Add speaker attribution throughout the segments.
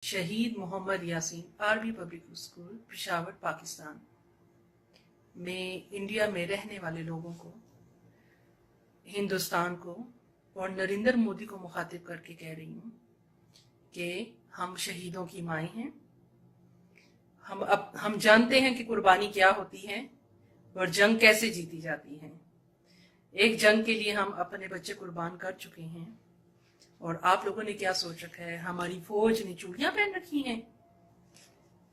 Speaker 1: शहीद Mohammad Yasin army public school Peshawar Pakistan में India में रहने वाले लोगों को, हिंदुस्तान को और नरेंद्र मोदी को मुखातिब करके कह रही हूँ कि हम शहीदों की माएँ हैं। हम जानते हैं कि कुर्बानी क्या होती है और जंग कैसे जीती जाती है। एक जंग के लिए हम अपने बच्चे कुर्बान कर चुके हैं और आप लोगों ने क्या सोच रखा है, हमारी फौज ने चूड़ियां पहन रखी हैं,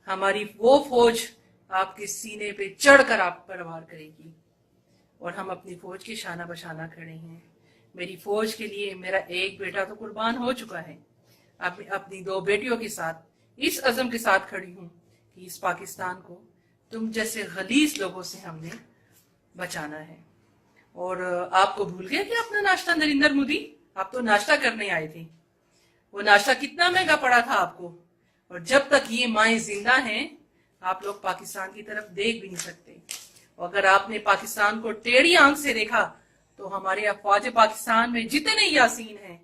Speaker 1: हमारी वो फौज आपके सीने पे चढ़कर आप पर वार करेगी और हम अपनी फौज के शाना बशाना खड़े हैं। मेरी फौज के लिए मेरा एक बेटा तो कुर्बान हो चुका है, अपनी दो बेटियों के साथ इस अज़म के साथ खड़ी हूं कि इस पाकिस्तान को तुम जैसे गलीज लोगों से हमने बचाना है। और आपको भूल गया कि अपना नाश्ता नरेंद्र मोदी, आप तो नाश्ता करने आए थे, वो नाश्ता कितना महंगा पड़ा था आपको। और जब तक ये माएं जिंदा हैं आप लोग पाकिस्तान की तरफ देख भी नहीं सकते। और अगर आपने पाकिस्तान को टेढ़ी आंख से देखा तो हमारे अफवाज पाकिस्तान में जितने यासीन हैं,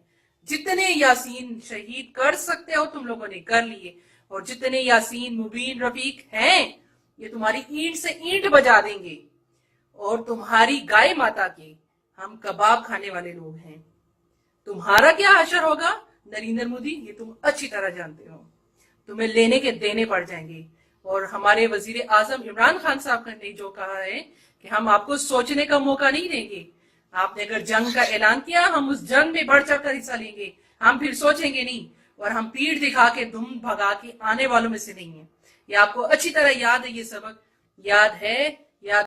Speaker 1: जितने यासीन शहीद कर सकते हो तुम लोगों ने कर लिए, और जितने यासीन मुबीन रफीक हैं ये तुम्हारी ईंट से ईंट बजा देंगे और तुम्हारी गाय माता के हम कबाब खाने वाले लोग हैं। तुम्हारा क्या हशर होगा नरेंद्र मोदी, ये तुम अच्छी तरह जानते हो। तुम्हें लेने के देने पड़ जाएंगे। और हमारे वजीर आजम इमरान खान साहब ने जो कहा है कि हम आपको सोचने का मौका नहीं देंगे, आपने अगर जंग का ऐलान किया हम उस जंग में बढ़ चढ़ कर हिस्सा लेंगे, हम फिर सोचेंगे नहीं और हम पीठ दिखा के धुम भगा के आने वालों में से नहीं है। ये आपको अच्छी तरह याद है, ये सबक याद है